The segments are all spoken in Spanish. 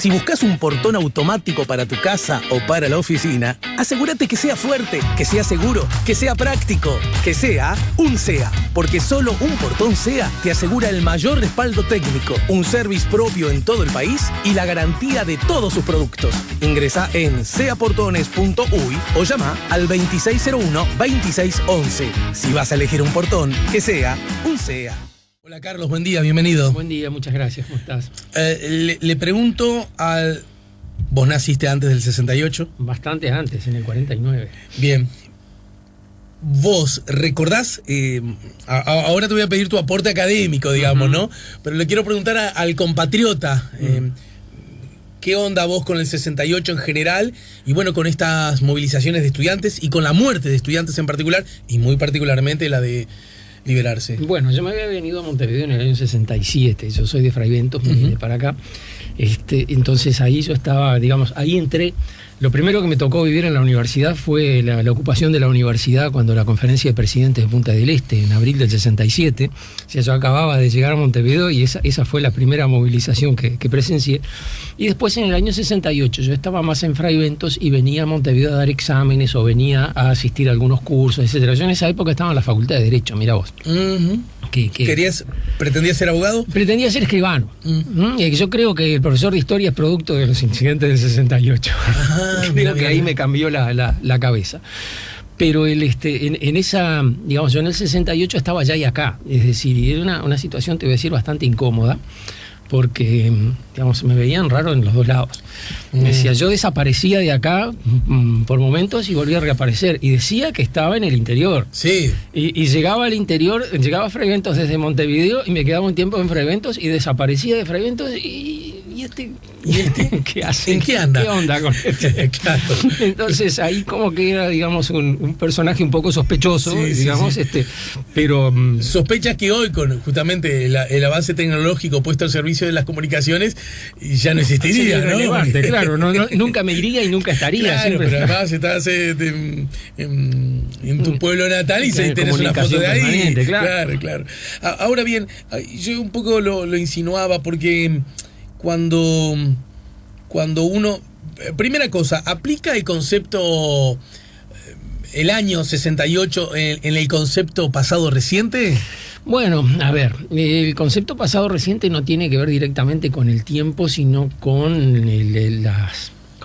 Si buscas un portón automático para tu casa o para la oficina, asegúrate que sea fuerte, que sea seguro, que sea práctico, que sea un SEA. Porque solo un portón SEA te asegura el mayor respaldo técnico, un service propio en todo el país y la garantía de todos sus productos. Ingresa en seaportones.uy o llama al 2601-2611. Si vas a elegir un portón, que sea un SEA. Hola Carlos, buen día, bienvenido. Buen día, muchas gracias, ¿cómo estás? Le pregunto al... ¿Vos naciste antes del 68? Bastante antes, en el 49. Bien. ¿Vos recordás? Ahora te voy a pedir tu aporte académico, digamos, ¿no? Pero le quiero preguntar al compatriota, ¿qué onda vos con el 68 en general? Y bueno, con estas movilizaciones de estudiantes y con la muerte de estudiantes en particular, y muy particularmente la de Liberarse. Bueno, yo me había venido a Montevideo en el año 67, yo soy de Fray Bentos, me vine para acá. Entonces ahí yo estaba, digamos, ahí entré. Lo primero que me tocó vivir en la universidad fue la ocupación de la universidad cuando la conferencia de presidentes de Punta del Este, en abril del 67. O sea, yo acababa de llegar a Montevideo y esa fue la primera movilización que presencié. Y después en el año 68 yo estaba más en Fray Bentos y venía a Montevideo a dar exámenes o venía a asistir a algunos cursos, etcétera. Yo en esa época estaba en la Facultad de Derecho, mira vos. ¿Pretendías ser abogado? Pretendía ser escribano. Y yo creo que el profesor de historia es producto de los incidentes del 68. Creo que ahí me cambió la cabeza. Pero en esa, digamos, yo en el 68 estaba allá y acá. Es decir, era una situación, te voy a decir, bastante incómoda, porque, digamos, me veían raro en los dos lados. Me decía, yo desaparecía de acá por momentos y volvía a reaparecer. Y decía que estaba en el interior. Sí. Y llegaba al interior, llegaba a Fray Bentos desde Montevideo y me quedaba un tiempo en Fray Bentos y desaparecía de Fray Bentos ¿Y este qué hace? ¿En qué anda? ¿Qué onda con este? Claro. Entonces ahí como que era, digamos, un personaje un poco sospechoso, digamos, sí. Pero... Sospechas que hoy, con justamente el avance tecnológico puesto al servicio de las comunicaciones, ya no existiría, ¿no? Relevante, claro, nunca me iría y nunca estaría. Claro, pero además estás en tu pueblo natal y tenés una foto de ahí. Claro. Ahora bien, yo un poco lo insinuaba porque cuando uno... Primera cosa, ¿aplica el concepto, el año 68 en el concepto pasado reciente? Bueno, a ver, el concepto pasado reciente no tiene que ver directamente con el tiempo, sino con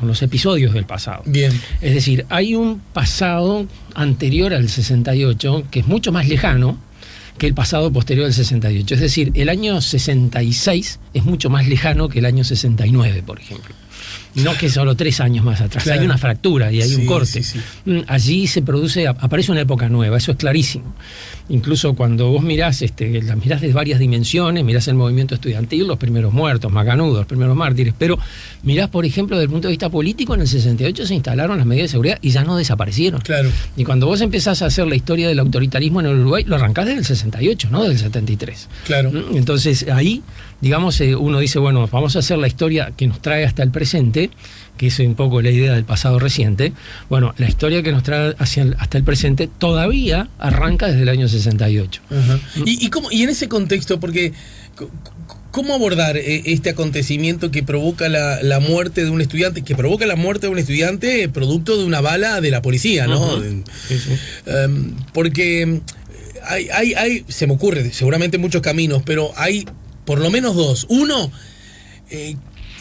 los episodios del pasado. Bien. Es decir, hay un pasado anterior al 68 que es mucho más lejano que el pasado posterior al 68. Es decir, el año 66 es mucho más lejano que el año 69, por ejemplo. No que solo 3 años más atrás. Claro. Hay una fractura y hay un corte. Sí. Allí aparece una época nueva, eso es clarísimo. Incluso cuando vos mirás de varias dimensiones, mirás el movimiento estudiantil, los primeros muertos, Macanudo, los primeros mártires, pero mirás, por ejemplo, desde el punto de vista político, en el 68 se instalaron las medidas de seguridad y ya no desaparecieron. Claro. Y cuando vos empezás a hacer la historia del autoritarismo en el Uruguay, lo arrancás desde el 68, no del 73. Claro. Entonces ahí, digamos, uno dice, bueno, vamos a hacer la historia que nos trae hasta el presente, que es un poco la idea del pasado reciente. Bueno, la historia que nos trae hasta el presente todavía arranca desde el año 68. Uh-huh. ¿Y en ese contexto, porque cómo abordar este acontecimiento que provoca la muerte de un estudiante, producto de una bala de la policía, ¿no? Uh-huh. Porque hay, se me ocurre, seguramente muchos caminos, pero hay por lo menos 2. Uno,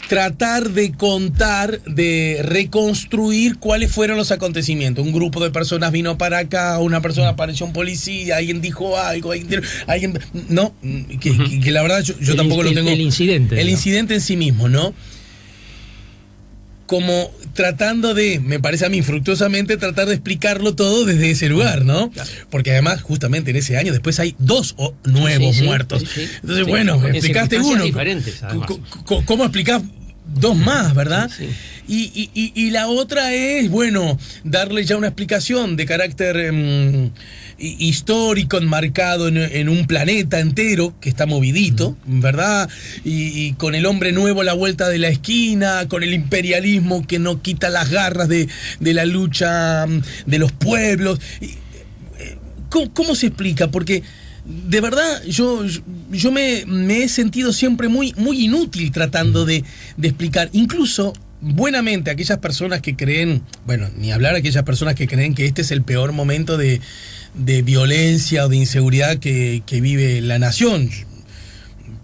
tratar de contar, de reconstruir cuáles fueron los acontecimientos. Un grupo de personas vino para acá, una persona apareció un policía, alguien dijo algo, alguien no, que la verdad yo tampoco lo tengo. El incidente. El incidente en sí mismo, ¿no? Como tratando de, me parece a mí, infructuosamente tratar de explicarlo todo desde ese lugar, ¿no? Claro. Porque además, justamente en ese año, después hay 2 nuevos muertos. Sí. Entonces, bueno, explicaste uno. ¿Cómo explicás 2 más, verdad? Sí. Y la otra es, bueno, darle ya una explicación de carácter histórico, enmarcado en un planeta entero que está movidito, ¿verdad? Y con el hombre nuevo a la vuelta de la esquina, con el imperialismo que no quita las garras de la lucha de los pueblos. ¿Cómo se explica? Porque de verdad, yo me he sentido siempre muy, muy inútil tratando de explicar, incluso buenamente aquellas personas que creen, bueno, ni hablar aquellas personas que creen que este es el peor momento de violencia o de inseguridad que vive la nación.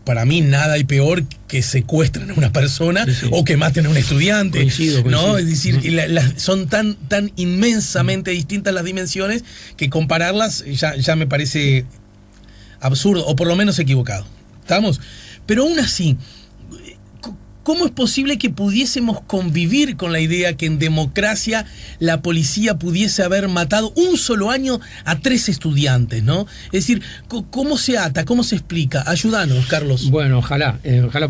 Para mí nada hay peor que secuestren a una persona o que maten a un estudiante. Coincido. ¿No? Es decir, son tan inmensamente distintas las dimensiones que compararlas ya me parece absurdo, o por lo menos equivocado. ¿Estamos? Pero aún así, ¿cómo es posible que pudiésemos convivir con la idea que en democracia la policía pudiese haber matado un solo año a 3 estudiantes, ¿no? Es decir, ¿cómo se ata? ¿Cómo se explica? Ayúdanos, Carlos. Bueno, ojalá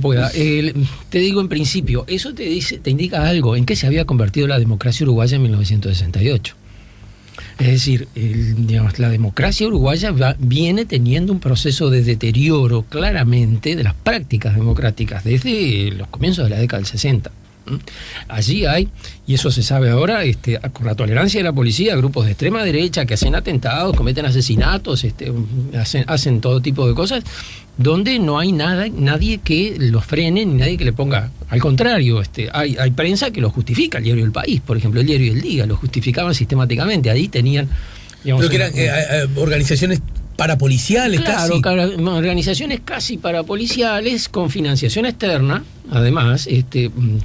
pueda. Te digo en principio, eso te indica algo, en qué se había convertido la democracia uruguaya en 1968. Es decir, la democracia uruguaya viene teniendo un proceso de deterioro claramente de las prácticas democráticas desde los comienzos de la década del 60. Allí hay, y eso se sabe ahora, con la tolerancia de la policía, grupos de extrema derecha que hacen atentados, cometen asesinatos, hacen todo tipo de cosas, donde no hay nadie que los frene, ni nadie que le ponga. Al contrario, hay prensa que lo justifica, el diario El País, por ejemplo, el diario El Día, lo justificaban sistemáticamente, ahí tenían... Digamos, pero que eran organizaciones parapoliciales, claro, organizaciones casi parapoliciales con financiación externa. Además,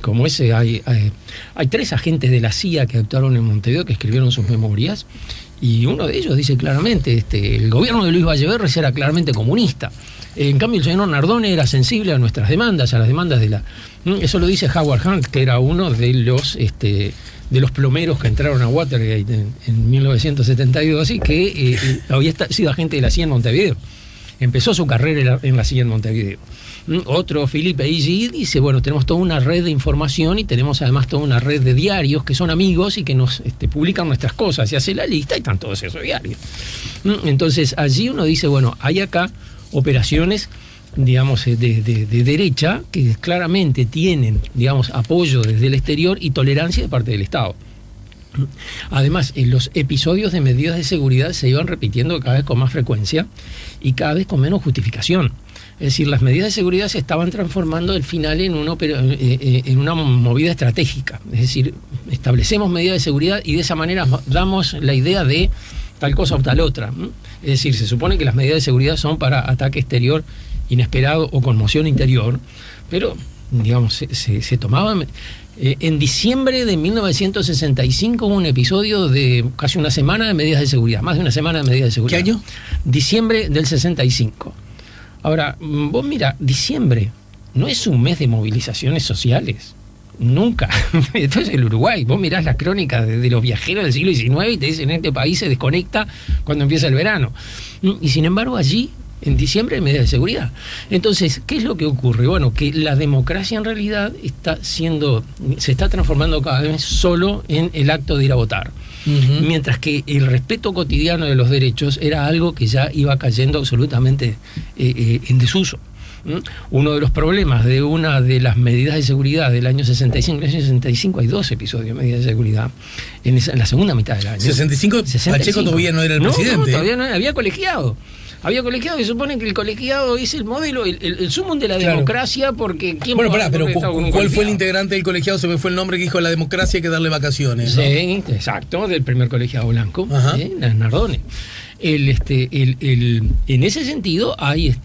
como hay 3 agentes de la CIA que actuaron en Montevideo que escribieron sus memorias, y uno de ellos dice claramente, el gobierno de Luis Valleverres era claramente comunista. En cambio, el señor Nardone era sensible a nuestras demandas, a las demandas de la... Eso lo dice Howard Hunt, que era uno de los plomeros que entraron a Watergate en 1972, y que había sido agente de la CIA en Montevideo. Empezó su carrera en la CIA en Montevideo. Otro, Philippe Aigui, dice, bueno, tenemos toda una red de información y tenemos además toda una red de diarios que son amigos y que nos publican nuestras cosas. Y hace la lista y están todos esos diarios. Entonces, allí uno dice, bueno, hay acá operaciones, digamos, de derecha que claramente tienen, digamos, apoyo desde el exterior y tolerancia de parte del Estado. Además, los episodios de medidas de seguridad se iban repitiendo cada vez con más frecuencia y cada vez con menos justificación. Es decir, las medidas de seguridad se estaban transformando al final en una movida estratégica. Es decir, establecemos medidas de seguridad y de esa manera damos la idea de tal cosa o tal otra. Es decir, se supone que las medidas de seguridad son para ataque exterior inesperado o conmoción interior, pero, digamos, se tomaban... en diciembre de 1965 hubo un episodio de casi una semana de medidas de seguridad, más de una semana de medidas de seguridad. ¿Qué año? Diciembre del 65. Ahora, vos mira, diciembre no es un mes de movilizaciones sociales. Nunca. Esto es el Uruguay. Vos mirás las crónicas de los viajeros del siglo XIX y te dicen este país se desconecta cuando empieza el verano. Y sin embargo allí, en diciembre, hay medidas de seguridad. Entonces, ¿qué es lo que ocurre? Bueno, que la democracia en realidad se está transformando cada vez solo en el acto de ir a votar. Uh-huh. Mientras que el respeto cotidiano de los derechos era algo que ya iba cayendo absolutamente en desuso. Uno de los problemas de una de las medidas de seguridad del año 65, en el año 65 hay 2 episodios de medidas de seguridad en la segunda mitad del año. 65, Pacheco todavía no era el presidente. No, todavía no, había colegiado. Y supone que el colegiado es el modelo, el sumum de la democracia, porque... Bueno, pero ¿cuál fue el integrante del colegiado? Se me fue el nombre que dijo, la democracia hay que darle vacaciones, ¿no? Sí, exacto, del primer colegiado blanco, Nardone. En ese sentido hay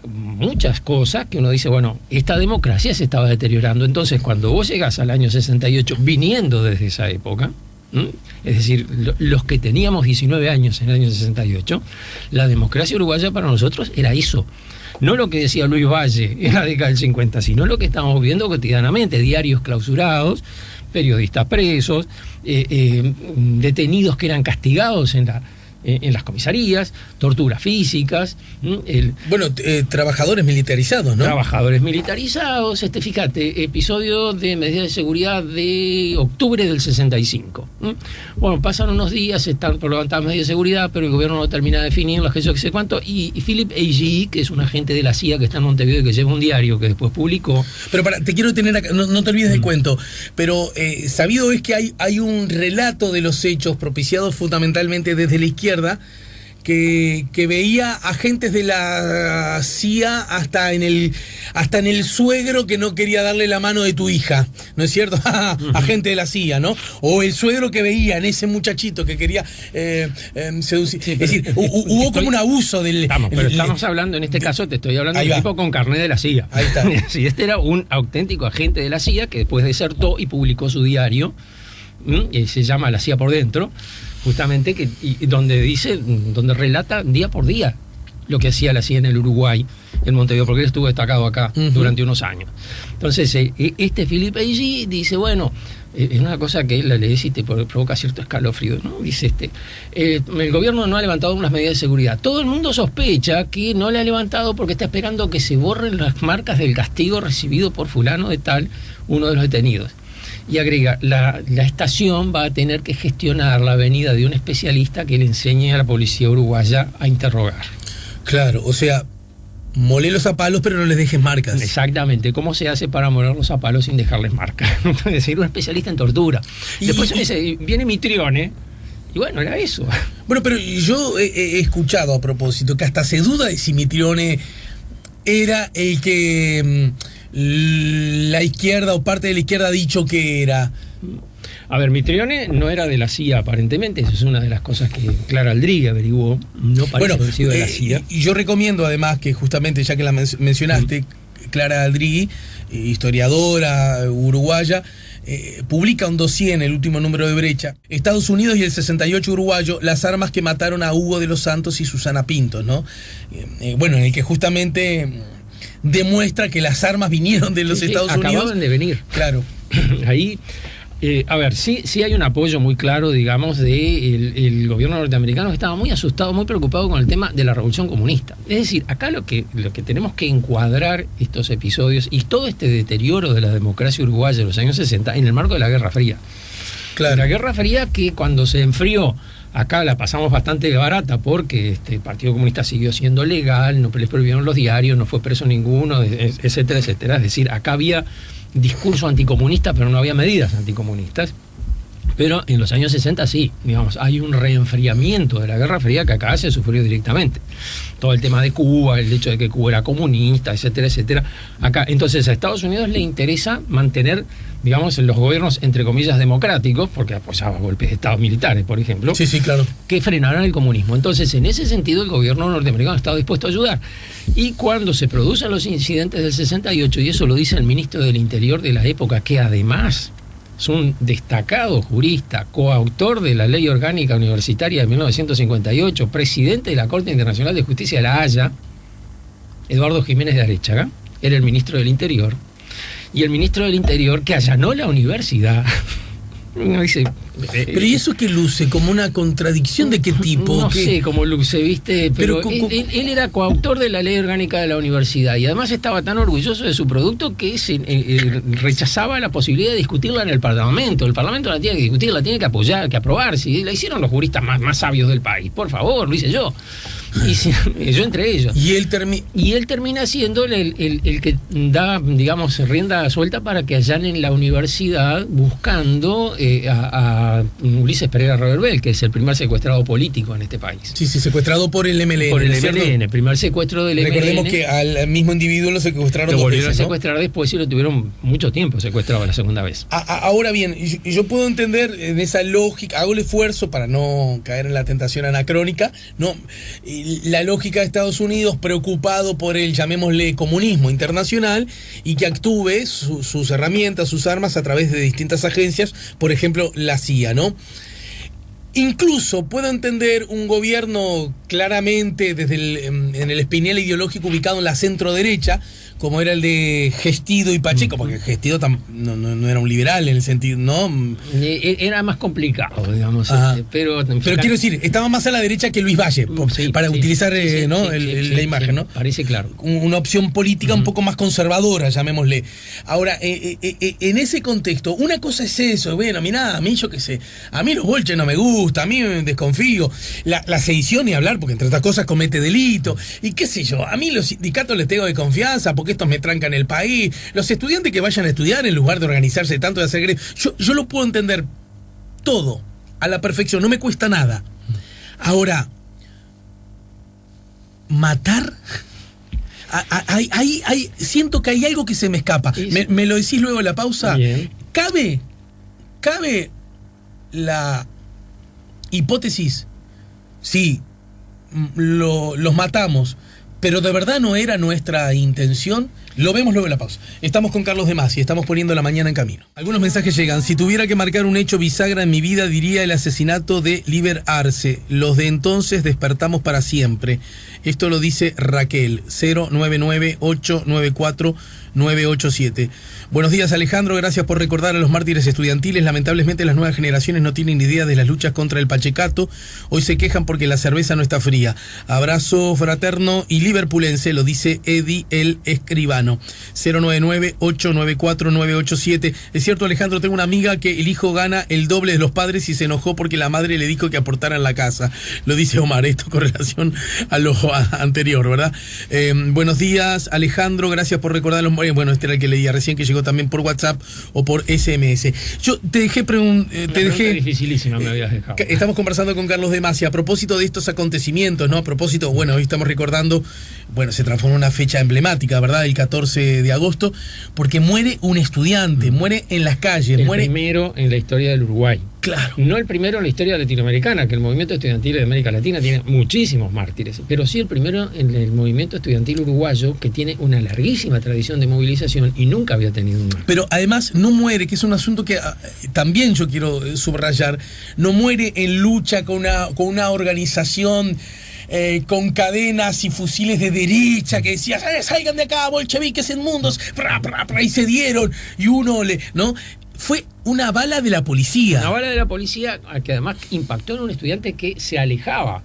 muchas cosas que uno dice, bueno, esta democracia se estaba deteriorando. Entonces, cuando vos llegás al año 68, viniendo desde esa época, es decir, los que teníamos 19 años en el año 68, la democracia uruguaya para nosotros era eso. No lo que decía Luis Valle en la década del 50, sino lo que estamos viendo cotidianamente: diarios clausurados, periodistas presos, detenidos que eran castigados en las comisarías, torturas físicas. Trabajadores militarizados, ¿no? Trabajadores militarizados. Fíjate, episodio de medidas de seguridad de octubre del 65. Bueno, pasan unos días, están por levantar medidas de seguridad, pero el gobierno no termina de definirlas, que sé cuánto, y Philippe Aigui, que es un agente de la CIA que está en Montevideo y que lleva un diario que después publicó. Pero te quiero tener acá, no te olvides del cuento, pero sabido es que hay un relato de los hechos propiciado fundamentalmente desde la izquierda, que veía agentes de la CIA hasta en el suegro que no quería darle la mano de tu hija, ¿no es cierto? Agente de la CIA, ¿no? O el suegro que veía en ese muchachito que quería seducir. Sí, es decir, hubo como un abuso del... Estamos hablando, en este caso te estoy hablando de un tipo con carnet de la CIA. Ahí está. Sí, este era un auténtico agente de la CIA que después desertó y publicó su diario, y se llama La CIA por Dentro, justamente, donde relata día por día lo que hacía la CIA en el Uruguay, en Montevideo, porque él estuvo destacado acá durante unos años. Entonces, este Philippe Ayllí dice, bueno, es una cosa que la lees y te provoca cierto escalofrío, ¿no? Dice el gobierno no ha levantado unas medidas de seguridad. Todo el mundo sospecha que no le ha levantado porque está esperando que se borren las marcas del castigo recibido por fulano de tal, uno de los detenidos. Y agrega, la estación va a tener que gestionar la venida de un especialista que le enseñe a la policía uruguaya a interrogar. Claro, o sea, molelos a palos pero no les dejes marcas. Exactamente, ¿cómo se hace para molerlos a palos sin dejarles marcas? Es decir, un especialista en tortura. Después viene Mitrione, y bueno, era eso. Bueno, pero yo he escuchado a propósito que hasta se duda de si Mitrione era el que... la izquierda o parte de la izquierda ha dicho que era. A ver, Mitrione no era de la CIA aparentemente, eso es una de las cosas que Clara Aldrigui averiguó, no parece haber sido de la CIA. Y yo recomiendo además que justamente, ya que la mencionaste, Clara Aldrigui, historiadora uruguaya, publica un dossier en el último número de Brecha, Estados Unidos y el 68 uruguayo, las armas que mataron a Hugo de los Santos y Susana Pintos, ¿no? Bueno, en el que justamente... demuestra que las armas vinieron de los Estados Unidos. Acababan de venir. Claro. Ahí, a ver, sí hay un apoyo muy claro, digamos, del gobierno norteamericano, que estaba muy asustado, muy preocupado con el tema de la revolución comunista. Es decir, acá lo que tenemos que encuadrar estos episodios y todo este deterioro de la democracia uruguaya de los años 60 en el marco de la Guerra Fría. Claro. La Guerra Fría, que cuando se enfrió, acá la pasamos bastante barata porque el Partido Comunista siguió siendo legal, no les prohibieron los diarios, no fue preso ninguno, etcétera, etcétera. Es decir, acá había discurso anticomunista, pero no había medidas anticomunistas. Pero en los años 60 sí, digamos, hay un reenfriamiento de la Guerra Fría que acá se sufrió directamente. Todo el tema de Cuba, el hecho de que Cuba era comunista, etcétera, etcétera. Acá, entonces, a Estados Unidos le interesa mantener, digamos, los gobiernos, entre comillas, democráticos, porque apoyaba golpes de Estado militares, por ejemplo. Sí, claro. Que frenaran el comunismo. Entonces, en ese sentido, el gobierno norteamericano ha estado dispuesto a ayudar. Y cuando se producen los incidentes del 68, y eso lo dice el ministro del Interior de la época, que además es un destacado jurista, coautor de la Ley Orgánica Universitaria de 1958, presidente de la Corte Internacional de Justicia de La Haya, Eduardo Jiménez de Aréchaga, era el ministro del Interior, y el ministro del Interior que allanó la universidad, dice... Pero ¿y eso qué luce? ¿Como una contradicción de qué tipo? No sé cómo luce, ¿viste? Pero él era coautor de la Ley Orgánica de la Universidad y además estaba tan orgulloso de su producto que rechazaba la posibilidad de discutirla en el Parlamento. El Parlamento la tiene que discutir, la tiene que apoyar, que aprobar. ¿Sí? La hicieron los juristas más sabios del país. Por favor, lo hice yo. Y yo entre ellos. Y él termina siendo el que da, digamos, rienda suelta para que allanen la universidad buscando a Ulises Pereira Reverbel, que es el primer secuestrado político en este país. Sí, secuestrado por el MLN. Por el MLN, el primer secuestro del MLN. Recordemos que al mismo individuo lo secuestraron lo volvieron dos veces, a secuestrar después y lo tuvieron mucho tiempo secuestrado la segunda vez. Ahora bien, yo puedo entender en esa lógica, hago el esfuerzo para no caer en la tentación anacrónica, ¿no? La lógica de Estados Unidos preocupado por el, llamémosle, comunismo internacional y que actúe sus herramientas, sus armas a través de distintas agencias, por ejemplo, la CIA, ¿no? Incluso puedo entender un gobierno claramente en el espinel ideológico ubicado en la centro derecha, como era el de Gestido y Pacheco, porque Gestido no era un liberal en el sentido, ¿no? Era más complicado, digamos. Pero quiero decir, estaba más a la derecha que Luis Valle, para utilizar la imagen, ¿no? Parece claro. Una opción política un poco más conservadora, llamémosle. Ahora, en ese contexto, una cosa es eso, bueno, mirá, a mí yo qué sé, a mí los bolches no me gusta, a mí me desconfío, la sedición ni hablar, porque entre otras cosas comete delito, y qué sé yo, a mí los sindicatos les tengo de confianza, porque estos me trancan el país, los estudiantes que vayan a estudiar en lugar de organizarse tanto de hacer greve, yo lo puedo entender todo a la perfección, no me cuesta nada. Ahora, ¿Matar? Siento que hay algo que se me escapa. ¿Me lo decís luego de la pausa? Bien. ¿Cabe la hipótesis? Sí, los matamos, pero de verdad no era nuestra intención. Lo vemos luego de la pausa. Estamos con Carlos de Masi, estamos poniendo la mañana en camino. Algunos mensajes llegan. Si tuviera que marcar un hecho bisagra en mi vida, diría el asesinato de Liber Arce. Los de entonces despertamos para siempre. Esto lo dice Raquel, 099-894-987. Buenos días, Alejandro, gracias por recordar a los mártires estudiantiles. Lamentablemente las nuevas generaciones no tienen idea de las luchas contra el pachecato. Hoy se quejan porque la cerveza no está fría. Abrazo fraterno y liverpulense, lo dice Eddie el Escribano. 099-894-987. Es cierto, Alejandro, tengo una amiga que el hijo gana el doble de los padres y se enojó porque la madre le dijo que aportara en la casa. Lo dice Omar, esto con relación a lo anterior, ¿verdad? Buenos días, Alejandro, gracias por recordar los... Bueno, este era el que leía recién, que llegó también por WhatsApp o por SMS. Yo te dejé dificilísima me habías dejado. Estamos conversando con Carlos de Masi a propósito de estos acontecimientos, ¿no? A propósito, bueno, hoy estamos recordando, bueno, se transformó en una fecha emblemática, ¿verdad? El 14 de agosto, porque muere un estudiante, muere en las calles. El primero en la historia del Uruguay. Claro. No el primero en la historia latinoamericana, que el movimiento estudiantil de América Latina tiene muchísimos mártires, pero sí el primero en el movimiento estudiantil uruguayo, que tiene una larguísima tradición de movilización y nunca había tenido un mártir. Pero además no muere, que es un asunto que también yo quiero subrayar, no muere en lucha con una organización con cadenas y fusiles de derecha que decía, salgan de acá, bolcheviques inmundos, y se dieron, y uno ¿no? Fue una bala de la policía. Una bala de la policía que además impactó en un estudiante que se alejaba,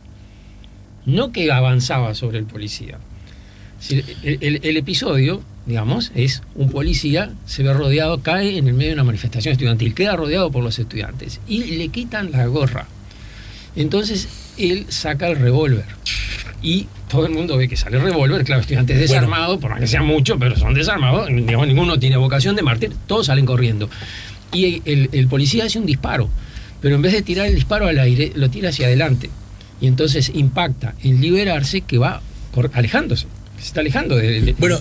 no que avanzaba sobre el policía. El episodio, digamos, es un policía, se ve rodeado, cae en el medio de una manifestación estudiantil, queda rodeado por los estudiantes y le quitan la gorra. Entonces él saca el revólver y todo el mundo ve que sale el revólver, claro, estudiantes desarmados, por más que sean muchos, pero son desarmados, digamos, ninguno tiene vocación de mártir, todos salen corriendo. Y el policía hace un disparo, pero en vez de tirar el disparo al aire, lo tira hacia adelante. Y entonces impacta en Liber Arce, que va alejándose. Se está alejando Bueno,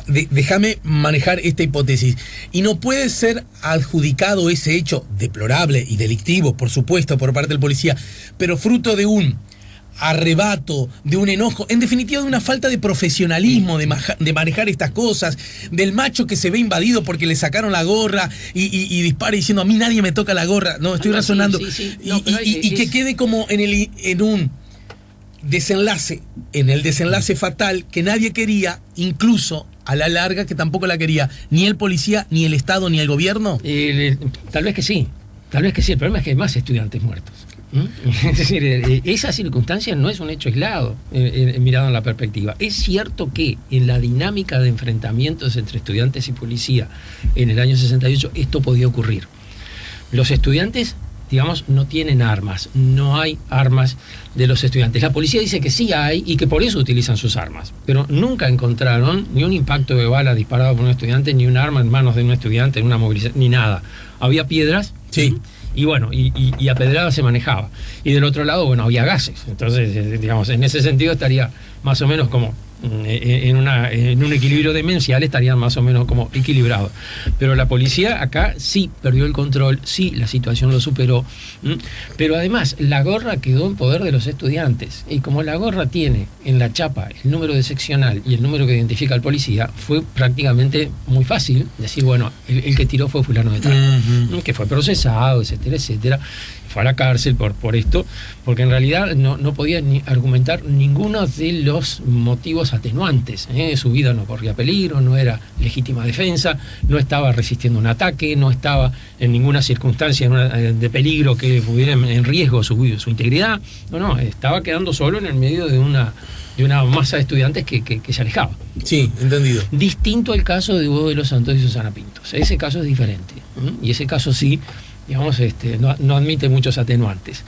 déjame manejar esta hipótesis. Y no puede ser adjudicado ese hecho deplorable y delictivo, por supuesto, por parte del policía, pero fruto de un arrebato, de un enojo, en definitiva de una falta de profesionalismo de manejar estas cosas, del macho que se ve invadido porque le sacaron la gorra y dispara diciendo a mí nadie me toca la gorra. No, estoy razonando. Sí. No, que quede como en un desenlace, en el desenlace fatal que nadie quería, incluso a la larga que tampoco la quería ni el policía, ni el Estado, ni el gobierno. Tal vez que sí. El problema es que hay más estudiantes muertos. Es decir, esa circunstancia no es un hecho aislado, mirado en la perspectiva. Es cierto que en la dinámica de enfrentamientos entre estudiantes y policía en el año 68 esto podía ocurrir. Los estudiantes, digamos, no tienen armas, no hay armas de los estudiantes. La policía dice que sí hay y que por eso utilizan sus armas, pero nunca encontraron ni un impacto de bala disparado por un estudiante, ni un arma en manos de un estudiante en una movilización, ni nada. Había piedras. Sí. Y bueno, y a pedrada se manejaba. Y del otro lado, bueno, había gases. Entonces, digamos, en ese sentido estaría más o menos como en un equilibrio demencial, estarían más o menos como equilibrados. Pero la policía acá sí perdió el control, sí la situación lo superó. Pero además, la gorra quedó en poder de los estudiantes. Y como la gorra tiene en la chapa el número de seccional y el número que identifica al policía, fue prácticamente muy fácil decir, bueno, el que tiró fue fulano de tal, que fue procesado, etcétera, etcétera. Fue a la cárcel por esto, porque en realidad no podía ni argumentar ninguno de los motivos atenuantes. Su vida no corría peligro, no era legítima defensa, no estaba resistiendo un ataque, no estaba en ninguna circunstancia de peligro que pudiera en riesgo su integridad. No, estaba quedando solo en el medio de una masa de estudiantes que se alejaba. Sí, entendido. Distinto al caso de Hugo de los Santos y Susana Pintos. Ese caso es diferente. Y ese caso sí digamos, no admite muchos atenuantes.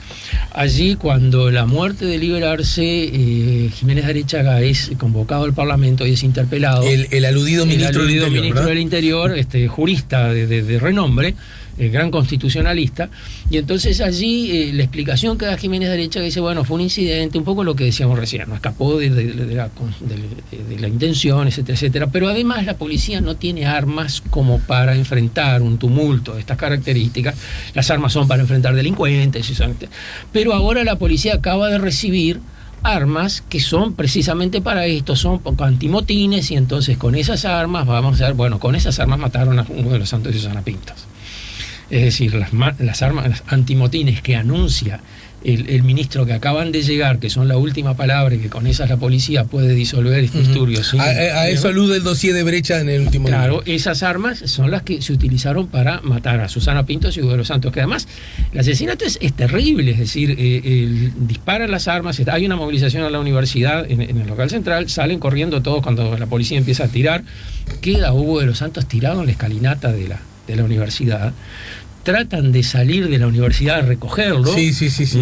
Allí, cuando la muerte de Liberarse, Jiménez de Arechaga es convocado al Parlamento y es interpelado. El aludido ministro del Interior, jurista de renombre, gran constitucionalista, y entonces allí la explicación que da Jiménez de Arechaga dice, bueno, fue un incidente, un poco lo que decíamos recién, no escapó de la intención, etcétera, etcétera, pero además la policía no tiene armas como para enfrentar un tumulto de estas características. Las armas son para enfrentar delincuentes, pero ahora la policía acaba de recibir armas que son precisamente para esto, son antimotines, y entonces con esas armas con esas armas mataron a uno de los santos de Susana Pintos. Es decir, las armas antimotines que anuncia el ministro que acaban de llegar, que son la última palabra y que con esas la policía puede disolver disturbios. ¿Sí? A eso alude el dossier de Brecha en el último Claro, libro. esas armas son las que se utilizaron para matar a Susana Pintos y Hugo de los Santos, que además el asesinato es terrible, es decir, disparan las armas, hay una movilización a la universidad en el local central, salen corriendo todos cuando la policía empieza a tirar, queda Hugo de los Santos tirado en la escalinata de la universidad. Tratan de salir de la universidad a recogerlo. Sí.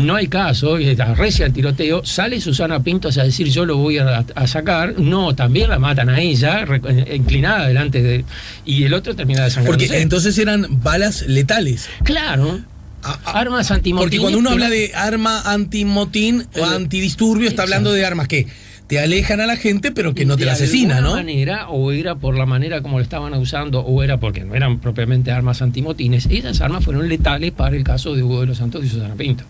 No hay caso, arrecia el tiroteo, sale Susana Pintos a decir yo lo voy a sacar. No, también la matan a ella, inclinada delante de... Y el otro termina desangrándose. Porque entonces eran balas letales. Claro. Armas antimotín. Porque cuando uno habla de arma antimotín o antidisturbio, está hablando de armas que te alejan a la gente, pero que no te la asesinan, ¿no? De alguna manera, o era por la manera como lo estaban usando, o era porque no eran propiamente armas antimotines. Esas armas fueron letales para el caso de Hugo de los Santos y Susana Pinto.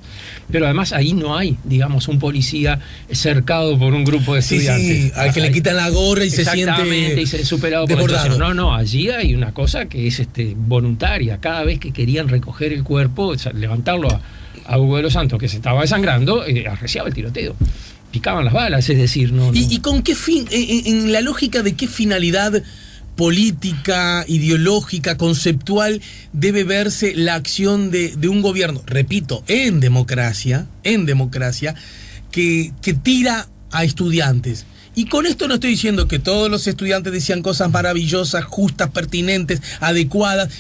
Pero además ahí no hay, digamos, un policía cercado por un grupo de estudiantes. Sí, al que le quitan la gorra y se siente y se superado por la situación. No, allí hay una cosa que es voluntaria. Cada vez que querían recoger el cuerpo, levantarlo a Hugo de los Santos, que se estaba desangrando, arreciaba el tiroteo. Picaban las balas, es decir, no. ¿Y con qué fin, en la lógica de qué finalidad política, ideológica, conceptual debe verse la acción de un gobierno, repito, en democracia, que tira a estudiantes? Y con esto no estoy diciendo que todos los estudiantes decían cosas maravillosas, justas, pertinentes, adecuadas,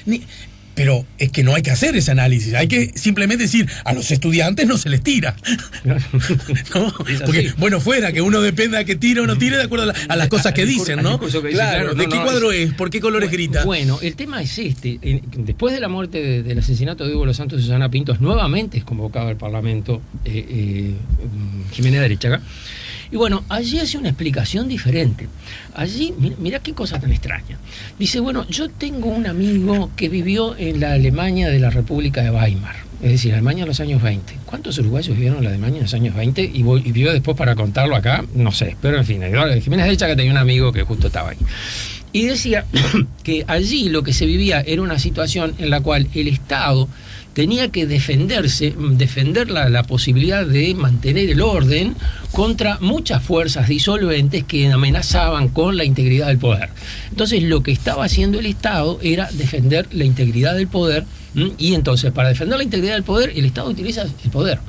pero es que no hay que hacer ese análisis, hay que simplemente decir, a los estudiantes no se les tira. ¿No? Porque, bueno, fuera, que uno dependa de que tire o no tire de acuerdo a las cosas que dicen, ¿no? Claro, ¿de qué cuadro es? ¿Por qué colores grita? Bueno, el tema es después de la muerte del asesinato de Hugo de los Santos y Susana Pintos, nuevamente es convocado al Parlamento Jiménez de Arechaga. Y bueno, allí hace una explicación diferente. Allí, mira qué cosa tan extraña. Dice, bueno, yo tengo un amigo que vivió en la Alemania de la República de Weimar, es decir, Alemania en los años 20. ¿Cuántos uruguayos vivieron en la Alemania en los años 20? Y vivió después para contarlo acá, no sé, pero en fin, Jiménez de Arechaga tenía un amigo que justo estaba ahí. Y decía que allí lo que se vivía era una situación en la cual el Estado tenía que defender la posibilidad de mantener el orden contra muchas fuerzas disolventes que amenazaban con la integridad del poder. Entonces lo que estaba haciendo el Estado era defender la integridad del poder, y entonces para defender la integridad del poder el Estado utiliza el poder.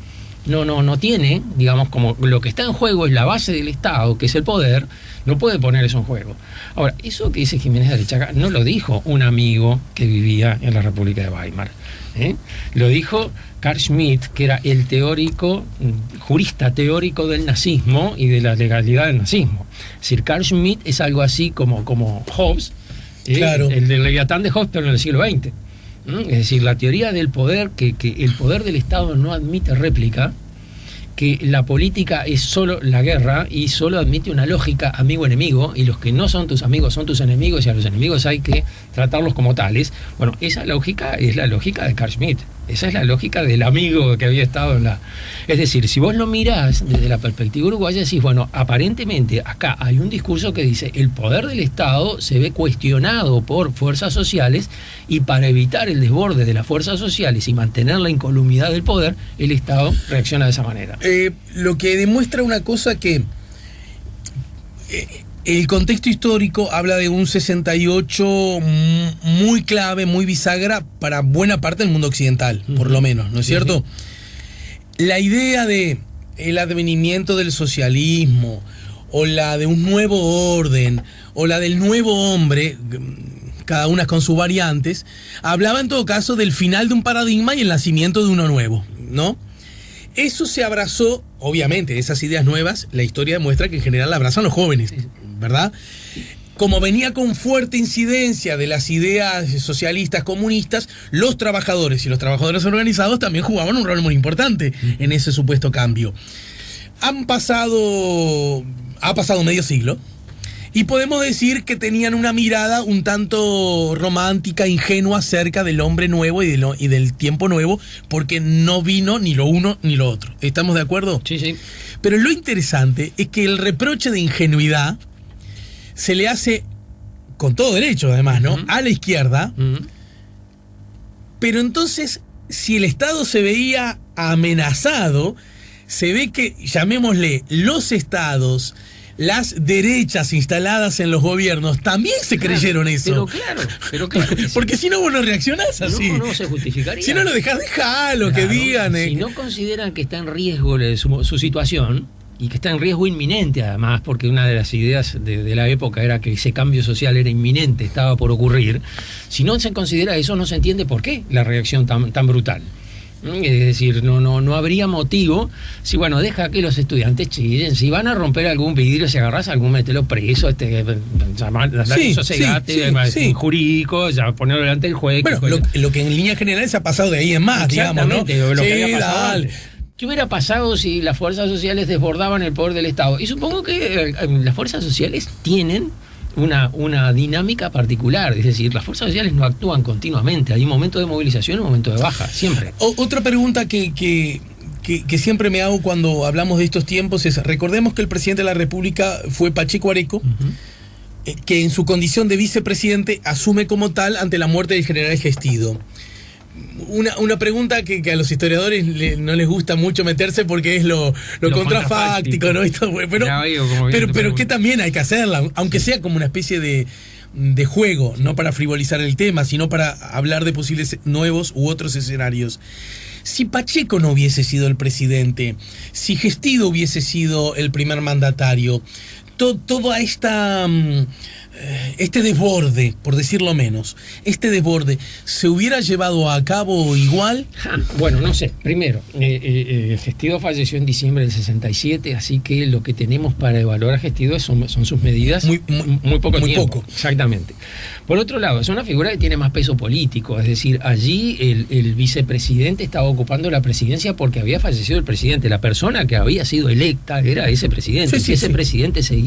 No tiene, digamos, como lo que está en juego es la base del Estado, que es el poder, no puede poner eso en juego. Ahora, eso que dice Jiménez de Arechaga no lo dijo un amigo que vivía en la República de Weimar. Lo dijo Carl Schmitt, que era el jurista teórico del nazismo y de la legalidad del nazismo. Es decir, Carl Schmitt es algo así como Hobbes, claro, el del Leviatán de Hobbes, pero en el siglo XX. Es decir, la teoría del poder, que el poder del Estado no admite réplica, que la política es solo la guerra y solo admite una lógica amigo-enemigo, y los que no son tus amigos son tus enemigos, y a los enemigos hay que tratarlos como tales. Bueno, esa lógica es la lógica de Carl Schmitt. Esa es la lógica del amigo que había estado en la... Es decir, si vos lo mirás desde la perspectiva uruguaya, decís, bueno, aparentemente acá hay un discurso que dice el poder del Estado se ve cuestionado por fuerzas sociales, y para evitar el desborde de las fuerzas sociales y mantener la incolumidad del poder, el Estado reacciona de esa manera. Lo que demuestra una cosa que... el contexto histórico habla de un 68 muy clave, muy bisagra para buena parte del mundo occidental, por lo menos, ¿no es cierto? La idea de el advenimiento del socialismo, o la de un nuevo orden, o la del nuevo hombre, cada una con sus variantes, hablaba en todo caso del final de un paradigma y el nacimiento de uno nuevo, ¿no? Eso se abrazó, obviamente, esas ideas nuevas, la historia demuestra que en general la abrazan los jóvenes, ¿verdad? Como venía con fuerte incidencia de las ideas socialistas, comunistas, los trabajadores y los trabajadores organizados también jugaban un rol muy importante en ese supuesto cambio. Ha pasado medio siglo y podemos decir que tenían una mirada un tanto romántica, ingenua acerca del hombre nuevo y del tiempo nuevo, porque no vino ni lo uno ni lo otro. ¿Estamos de acuerdo? Sí, sí. Pero lo interesante es que el reproche de ingenuidad se le hace, con todo derecho además, ¿no? A la izquierda. Pero entonces, si el Estado se veía amenazado, se ve que, llamémosle, los estados, las derechas instaladas en los gobiernos, también se creyeron eso. Pero claro. Porque si no, vos no reaccionás así. No se justificaría. Si no lo dejás, dejalo, que digan. Si no consideran que está en riesgo su situación, y que está en riesgo inminente además, porque una de las ideas de la época era que ese cambio social era inminente, estaba por ocurrir. Si no se considera eso, no se entiende por qué la reacción tan brutal. Es decir, no habría motivo. Si bueno, deja que los estudiantes chillen, si van a romper algún vidrio, si agarras algún, mételo preso, jurídico, ya ponerlo delante del juez. Bueno, lo que en líneas generales ha pasado de ahí en más, digamos, ¿no? Lo que había pasado antes. ¿Qué hubiera pasado si las fuerzas sociales desbordaban el poder del Estado? Y supongo que las fuerzas sociales tienen una dinámica particular, es decir, las fuerzas sociales no actúan continuamente, hay un momento de movilización y un momento de baja, siempre. Otra pregunta que siempre me hago cuando hablamos de estos tiempos es, recordemos que el presidente de la República fue Pacheco Areco, que en su condición de vicepresidente asume como tal ante la muerte del general Gestido. Una pregunta que a los historiadores no les gusta mucho meterse porque es lo contrafáctico, ¿no? Pero que también hay que hacerla, aunque sea como una especie de juego, no para frivolizar el tema, sino para hablar de posibles nuevos u otros escenarios. Si Pacheco no hubiese sido el presidente, si Gestido hubiese sido el primer mandatario, toda este desborde, por decirlo menos, ¿se hubiera llevado a cabo igual? Bueno, no sé. Primero, Gestido falleció en diciembre del 67, así que lo que tenemos para evaluar a Gestido son sus medidas. Muy poco. Exactamente. Por otro lado, es una figura que tiene más peso político, es decir, allí el vicepresidente estaba ocupando la presidencia porque había fallecido el presidente. La persona que había sido electa era ese presidente. Si ese presidente seguía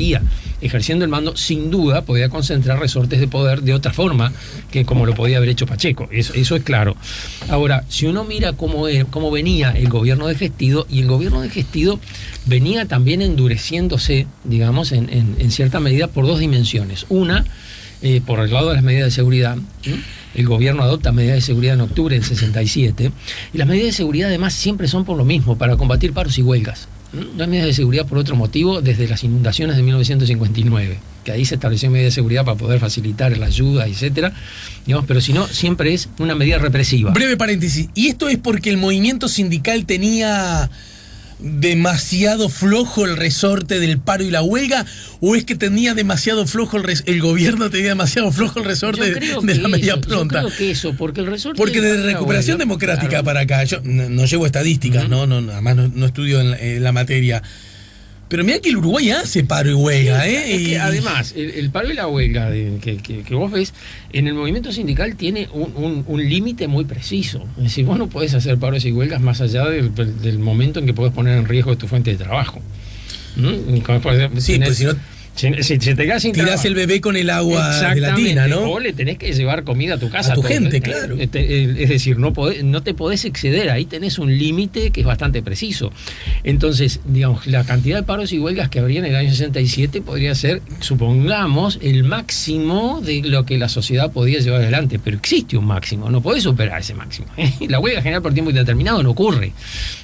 ejerciendo el mando, sin duda podía concentrar resortes de poder de otra forma que como lo podía haber hecho Pacheco. Eso es claro. Ahora, si uno mira cómo venía el gobierno de Gestido, y el gobierno de Gestido venía también endureciéndose, digamos, en cierta medida por dos dimensiones. Una, por el lado de las medidas de seguridad, ¿no? El gobierno adopta medidas de seguridad en octubre del 67, y las medidas de seguridad además siempre son por lo mismo, para combatir paros y huelgas. No hay medidas de seguridad por otro motivo desde las inundaciones de 1959, que ahí se estableció medidas de seguridad para poder facilitar la ayuda, etcétera, digamos, pero si no, siempre es una medida represiva. Breve paréntesis, ¿y esto es porque el movimiento sindical tenía demasiado flojo el resorte del paro y la huelga, o es que tenía demasiado flojo el gobierno tenía demasiado flojo el resorte de la medida pronta? Yo creo que eso, porque el resorte porque de recuperación democrática, claro, para acá, yo no llevo estadísticas, además no estudio en la materia. Pero mira que el Uruguay hace paro y huelga, sí, es que además, el paro y la huelga que vos ves, en el movimiento sindical tiene un límite muy preciso. Es decir, vos no podés hacer paros y huelgas más allá del momento en que podés poner en riesgo tu fuente de trabajo. Sí, pues si no... Si te quedas sin tirás el bebé con el agua de la tina, ¿no? O le tenés que llevar comida a tu casa. A tu gente, claro. Es decir, no te podés exceder. Ahí tenés un límite que es bastante preciso. Entonces, digamos, la cantidad de paros y huelgas que habría en el año 67 podría ser, supongamos, el máximo de lo que la sociedad podía llevar adelante. Pero existe un máximo, no podés superar ese máximo. La huelga general por tiempo indeterminado no ocurre.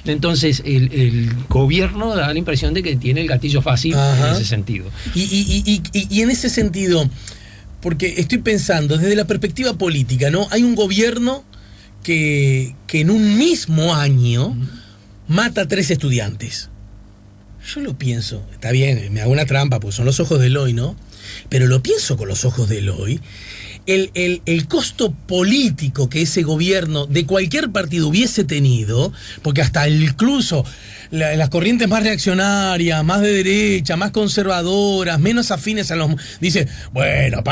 Entonces, el gobierno da la impresión de que tiene el gatillo fácil en ese sentido. Y en ese sentido, porque estoy pensando desde la perspectiva política, ¿no? Hay un gobierno que en un mismo año mata a 3 estudiantes. Yo lo pienso, está bien, me hago una trampa, porque son los ojos de Eloy, ¿no? Pero lo pienso con los ojos de Eloy, el costo político que ese gobierno de cualquier partido hubiese tenido, porque hasta incluso las corrientes más reaccionarias, más de derecha, más conservadoras, menos afines a los... Dice, bueno,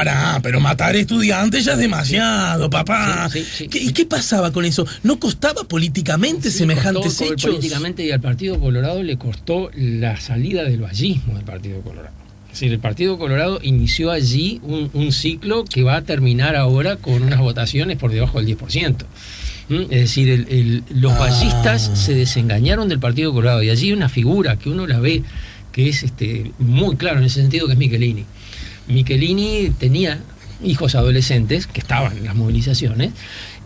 pero matar estudiantes ya es demasiado, papá. Sí. ¿Y qué pasaba con eso? ¿No costaba políticamente semejantes hechos? Políticamente, y al Partido Colorado le costó la salida del vallismo del Partido Colorado. Es decir, el Partido Colorado inició allí un ciclo que va a terminar ahora con unas votaciones por debajo del 10%. Es decir, los vallistas se desengañaron del Partido Colorado, y allí hay una figura que uno la ve que es muy claro en ese sentido, que es Michelini. Michelini tenía hijos adolescentes que estaban en las movilizaciones,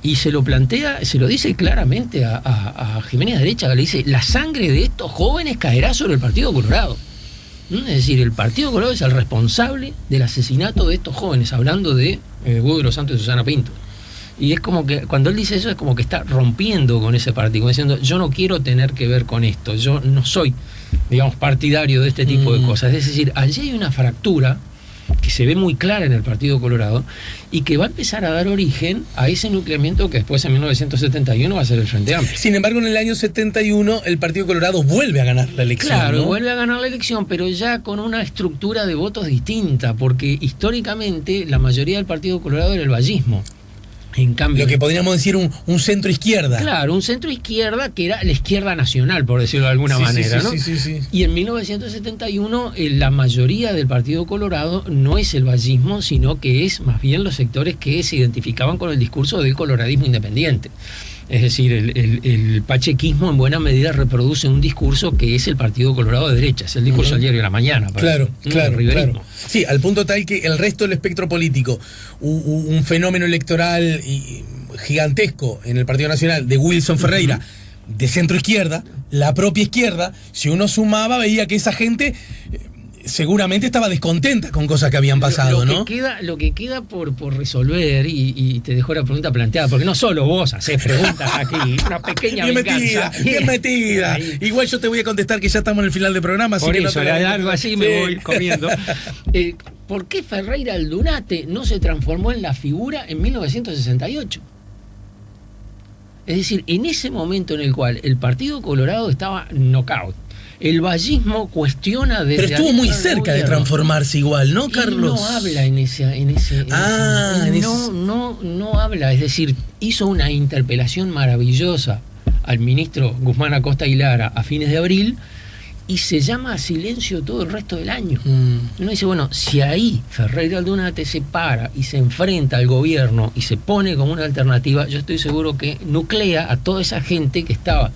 y se lo plantea, se lo dice claramente a Jiménez Derecha, que le dice: la sangre de estos jóvenes caerá sobre el Partido Colorado. Es decir, el Partido Colorado es el responsable del asesinato de estos jóvenes, hablando de Hugo de los Santos y Susana Pinto. Y es como que, cuando él dice eso, es como que está rompiendo con ese partido, diciendo: yo no quiero tener que ver con esto, yo no soy, digamos, partidario de este tipo de cosas. Es decir, allí hay una fractura que se ve muy clara en el Partido Colorado, y que va a empezar a dar origen a ese nucleamiento que después, en 1971, va a ser el Frente Amplio. Sin embargo, en el año 71 el Partido Colorado vuelve a ganar la elección. Claro, ¿no? Vuelve a ganar la elección, pero ya con una estructura de votos distinta, porque históricamente la mayoría del Partido Colorado era el vallismo. En cambio, lo que podríamos decir un centro izquierda. Claro, un centro izquierda que era la izquierda nacional, por decirlo de alguna manera, ¿no? Sí. Y en 1971 la mayoría del Partido Colorado no es el vallismo, sino que es más bien los sectores que se identificaban con el discurso del coloradismo independiente. Es decir, el pachequismo en buena medida reproduce un discurso que es el Partido Colorado de derecha, es el discurso del Diario de la Mañana. Claro. Sí, al punto tal que el resto del espectro político, un fenómeno electoral gigantesco en el Partido Nacional de Wilson Ferreira, de centro izquierda, la propia izquierda, si uno sumaba, veía que esa gente seguramente estaba descontenta con cosas que habían pasado, ¿no? Lo que queda por resolver, y te dejo la pregunta planteada, porque no solo vos hacés preguntas aquí, una pequeña venganza. Bien metida. Ahí. Igual yo te voy a contestar que ya estamos en el final del programa. Por así eso, que no algo así me voy comiendo. ¿Por qué Ferreira Aldunate no se transformó en la figura en 1968? Es decir, en ese momento en el cual el Partido Colorado estaba knockout, el vallismo cuestiona desde... Pero estuvo muy cerca de transformarse igual, ¿no, Carlos? No habla no habla, es decir, hizo una interpelación maravillosa al ministro Guzmán Acosta y Lara a fines de abril, y se llama a silencio todo el resto del año. Uno dice, bueno, si ahí Ferreira Aldunate se para y se enfrenta al gobierno y se pone como una alternativa, yo estoy seguro que nuclea a toda esa gente que estaba,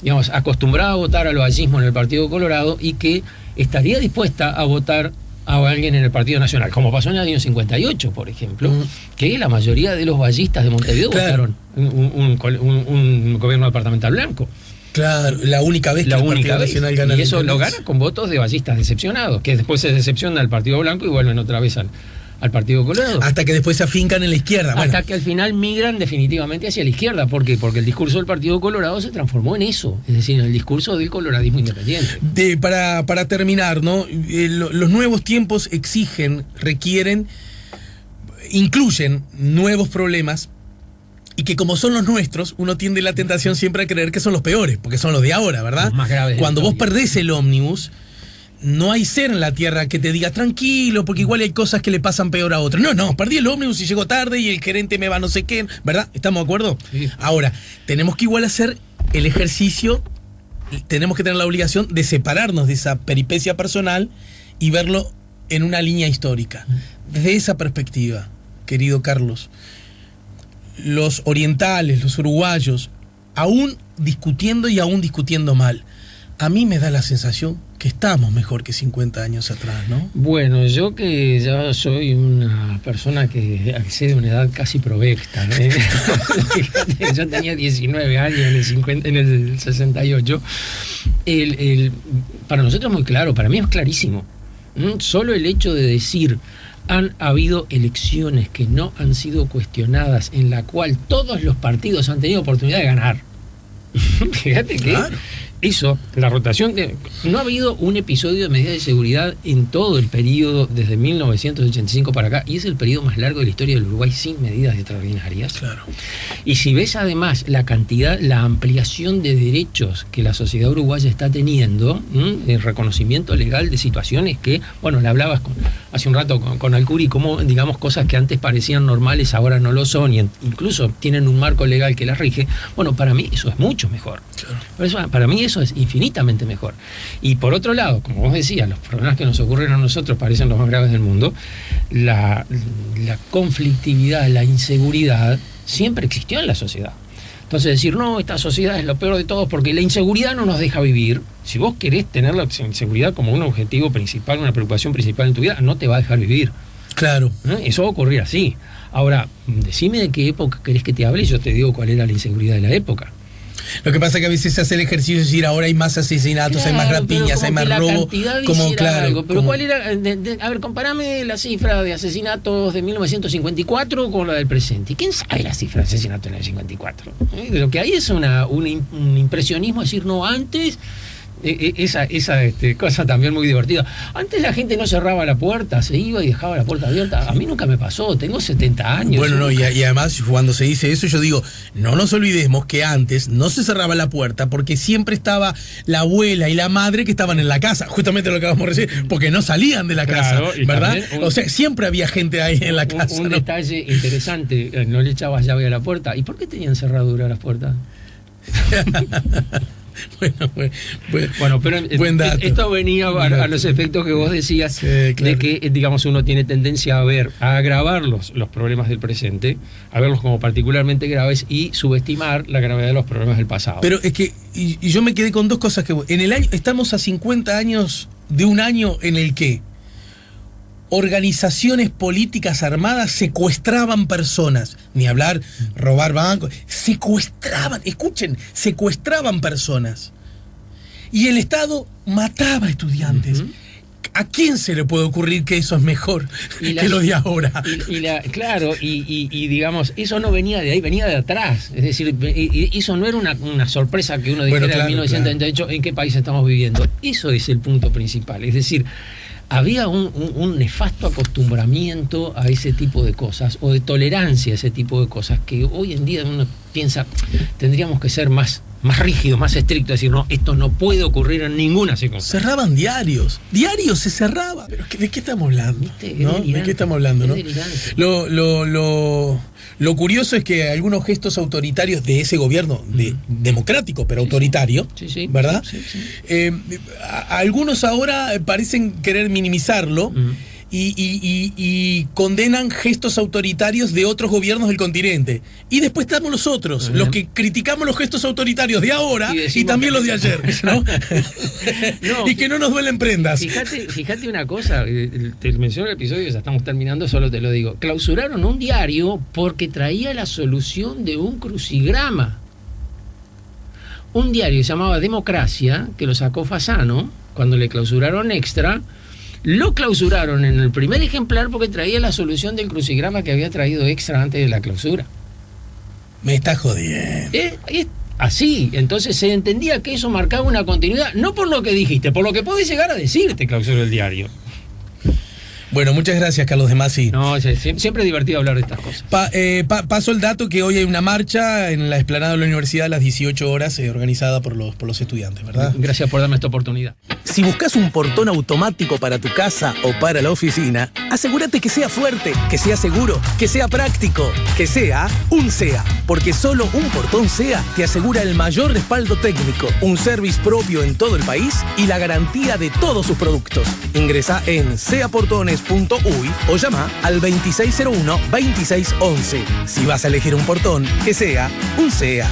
digamos, acostumbrada a votar al vallismo en el Partido Colorado, y que estaría dispuesta a votar a alguien en el Partido Nacional, como pasó en el año 58, por ejemplo, que la mayoría de los vallistas de Montevideo votaron un gobierno departamental blanco. Claro, la única vez que el Partido Nacional gana. Y eso lo gana con votos de vallistas decepcionados, que después se decepcionan al Partido Blanco y vuelven otra vez al Partido Colorado. Hasta que después se afincan en la izquierda. Hasta que al final migran definitivamente hacia la izquierda. ¿Por qué? Porque el discurso del Partido Colorado se transformó en eso, es decir, en el discurso del coloradismo independiente. Para terminar, ¿no? Los nuevos tiempos requieren, incluyen nuevos problemas, y que como son los nuestros, uno tiende la tentación siempre a creer que son los peores, porque son los de ahora, ¿verdad? Los más graves. Cuando vos perdés el ómnibus, no hay ser en la tierra que te diga tranquilo, porque igual hay cosas que le pasan peor a otros. No, perdí el ómnibus y llego tarde y el gerente me va no sé qué, ¿verdad? ¿Estamos de acuerdo? Sí. Ahora, tenemos que igual hacer el ejercicio, tenemos que tener la obligación de separarnos de esa peripecia personal y verlo en una línea histórica. Desde esa perspectiva, querido Carlos, los orientales, los uruguayos, aún discutiendo mal, a mí me da la sensación que estamos mejor que 50 años atrás, ¿no? Bueno, yo que ya soy una persona que accede a una edad casi provecta, ¿no? Yo tenía 19 años en el 68. Para nosotros es muy claro, para mí es clarísimo. Solo el hecho de decir: han habido elecciones que no han sido cuestionadas, en la cual todos los partidos han tenido oportunidad de ganar. Fíjate que eso, la rotación no ha habido un episodio de medidas de seguridad en todo el periodo desde 1985 para acá, y es el periodo más largo de la historia del Uruguay sin medidas extraordinarias. Claro. Y si ves además la cantidad, la ampliación de derechos que la sociedad uruguaya está teniendo, el reconocimiento legal de situaciones que, bueno, le hablabas hace un rato con Alcuri, como digamos cosas que antes parecían normales ahora no lo son, y incluso tienen un marco legal que las rige. Bueno, para mí eso es mucho mejor. Claro. Por eso, para mí eso es infinitamente mejor. Y por otro lado, como vos decías, los problemas que nos ocurren a nosotros parecen los más graves del mundo. La conflictividad, la inseguridad siempre existió en la sociedad. Entonces decir, no, esta sociedad es lo peor de todos porque la inseguridad no nos deja vivir. Si vos querés tener la inseguridad como un objetivo principal, una preocupación principal en tu vida, no te va a dejar vivir. Claro. Eso va a ocurrir así. Ahora, decime de qué época querés que te hable y yo te digo cuál era la inseguridad de la época. Lo que pasa es que a veces se hace el ejercicio de decir, ahora hay más asesinatos, claro, hay más rapiñas, hay más robo. Como claro. Algo. Pero ¿cuál era? A ver, comparame la cifra de asesinatos de 1954 con la del presente. ¿Y quién sabe la cifra de asesinatos en el 54? Lo que hay es un impresionismo, decir, no, antes. Esa cosa también muy divertida. Antes la gente no cerraba la puerta, se iba y dejaba la puerta abierta. A mí nunca me pasó, tengo 70 años. Bueno, no, y además cuando se dice eso yo digo, no nos olvidemos que antes no se cerraba la puerta porque siempre estaba la abuela y la madre que estaban en la casa, justamente lo que acabamos de decir, porque no salían de la casa, ¿verdad? O sea, siempre había gente ahí en la casa. Un detalle interesante, no le echabas llave a la puerta. ¿Y por qué tenían cerradura las puertas? Bueno, pero buen dato. Esto venía a los efectos que vos decías, sí, claro, de que, digamos, uno tiene tendencia a agravar los problemas del presente, a verlos como particularmente graves y subestimar la gravedad de los problemas del pasado. Pero es que, y yo me quedé con dos cosas que en el año, estamos a 50 años de un año en el que organizaciones políticas armadas secuestraban personas, ni hablar robar bancos, secuestraban personas. Y el Estado mataba estudiantes. Uh-huh. ¿A quién se le puede ocurrir que eso es mejor que lo de ahora? Claro, digamos, eso no venía de ahí, venía de atrás. Es decir, eso no era una sorpresa que uno dijera en 1938, claro, en qué país estamos viviendo. Eso es el punto principal. Es decir, había un nefasto acostumbramiento a ese tipo de cosas, o de tolerancia a ese tipo de cosas, que hoy en día uno piensa, tendríamos que ser más rígidos, más estrictos, decir, no, esto no puede ocurrir en ninguna circunstancia. Cerraban diarios se cerraba. Pero ¿de qué estamos hablando? ¿No? ¿De qué estamos hablando? ¿No? Lo curioso es que algunos gestos autoritarios de ese gobierno, democrático pero autoritario, ¿verdad? Algunos ahora parecen querer minimizarlo. Y condenan gestos autoritarios de otros gobiernos del continente. Y después estamos los otros, los que criticamos los gestos autoritarios de ahora y también los de ayer, ¿no? Y que no nos duelen prendas. Fíjate una cosa, te menciono el episodio, ya estamos terminando, solo te lo digo. Clausuraron un diario porque traía la solución de un crucigrama. Un diario que se llamaba Democracia, que lo sacó Fasano, cuando le clausuraron Extra. Lo clausuraron en el primer ejemplar porque traía la solución del crucigrama que había traído Extra antes de la clausura. Me está jodiendo. Es así, entonces se entendía que eso marcaba una continuidad, no por lo que dijiste, por lo que podés llegar a decirte, clausuró el diario. Bueno, muchas gracias, Carlos de Masi. No, siempre es divertido hablar de estas cosas. Paso el dato que hoy hay una marcha en la explanada de la universidad a las 18 horas organizada por los estudiantes, ¿verdad? Gracias por darme esta oportunidad. Si buscas un portón automático para tu casa o para la oficina, asegúrate que sea fuerte, que sea seguro, que sea práctico, que sea un SEA. Porque solo un portón SEA te asegura el mayor respaldo técnico, un service propio en todo el país y la garantía de todos sus productos. Ingresa en seaportones.uy o llama al 2601-2611. Si vas a elegir un portón, que sea un SEA.